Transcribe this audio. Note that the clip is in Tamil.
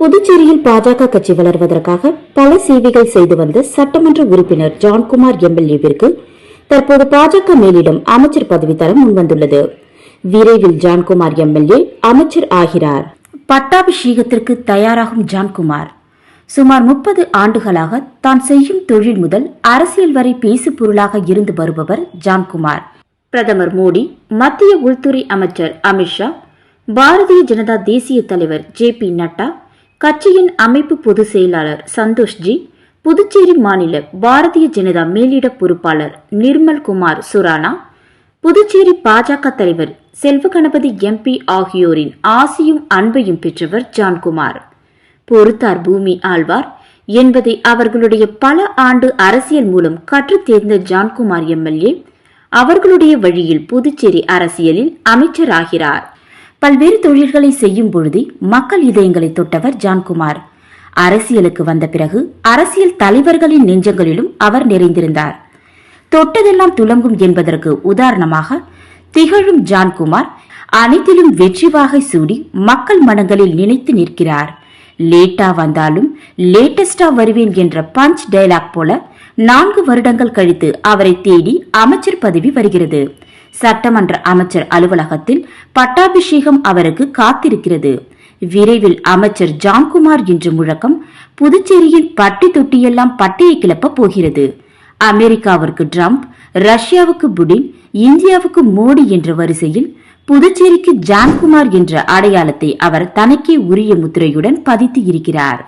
புதுச்சேரியில் பாஜக கட்சி வளர்வதற்காக பல சேவைகள் செய்து வந்த சட்டமன்ற உறுப்பினர் ஜான்குமார் எம்எல்ஏவிற்கு தற்போது பாஜக மேலிடம் அமைச்சர் பதவி தர முன்வந்துள்ளது. விரைவில் ஜான்குமார் எம்எல்ஏ அமைச்சர் ஆகிறார். பட்டாபிஷேகத்திற்கு தயாராகும் ஜான்குமார் சுமார் 30 ஆண்டுகளாக தான் செய்யும் தொழில் முதல் அரசியல் வரை பேசு பொருளாக இருந்து வருபவர் ஜான்குமார். பிரதமர் மோடி, மத்திய உள்துறை அமைச்சர் அமித்ஷா, பாரதிய ஜனதா தேசிய தலைவர் JP நட்டா, கட்சியின் அமைப்பு பொதுச் செயலாளர் சந்தோஷ்ஜி, புதுச்சேரி மாநில பாரதிய ஜனதா மேலிட பொறுப்பாளர் நிர்மல் குமார் சுரானா, புதுச்சேரி பாஜக தலைவர் செல்வகணபதி MP ஆகியோரின் ஆசியும் அன்பையும் பெற்றவர் ஜான்குமார். பொறுத்தார் பூமி ஆழ்வார் என்பதை அவர்களுடைய பல ஆண்டு அரசியல் மூலம் கற்றுத் தேர்ந்த ஜான்குமார் எம்எல்ஏ அவர்களுடைய வழியில் புதுச்சேரி அரசியலில் அமைச்சராகிறார். பல்வேறு தொழில்களை செய்யும் பொழுதே மக்கள் இதயங்களை தொட்டவர் ஜான்குமார். அரசியலுக்கு வந்த பிறகு அரசியல் தலைவர்களின் நெஞ்சங்களிலும் அவர் நிறைந்திருந்தார். தொட்டதெல்லாம் துலங்கும் என்பதற்கு உதாரணமாக திகழும் ஜான்குமார் அனைத்திலும் வெற்றி வாகை சூடி மக்கள் மனங்களில் நினைத்து நிற்கிறார். லேட்டா வந்தாலும் லேட்டஸ்டா வருவேன் என்ற பஞ்ச் டயலாக் போல 4 வருடங்கள் கழித்து அவரை தேடி அமைச்சர் பதவி வருகிறது. சட்டமன்ற அமைச்சர் அலுவலகத்தில் பட்டாபிஷேகம் அவருக்கு காத்திருக்கிறது. விரைவில் அமைச்சர் ஜான்குமார் என்ற முழக்கம் புதுச்சேரியின் பட்டி தொட்டியெல்லாம் பட்டையை கிளப்ப போகிறது. அமெரிக்காவிற்கு டிரம்ப், ரஷ்யாவுக்கு புடின், இந்தியாவுக்கு மோடி என்ற வரிசையில் புதுச்சேரிக்கு ஜான்குமார் என்ற அடையாளத்தை அவர் தனக்கே உரிய முத்திரையுடன் பதித்து இருக்கிறார்.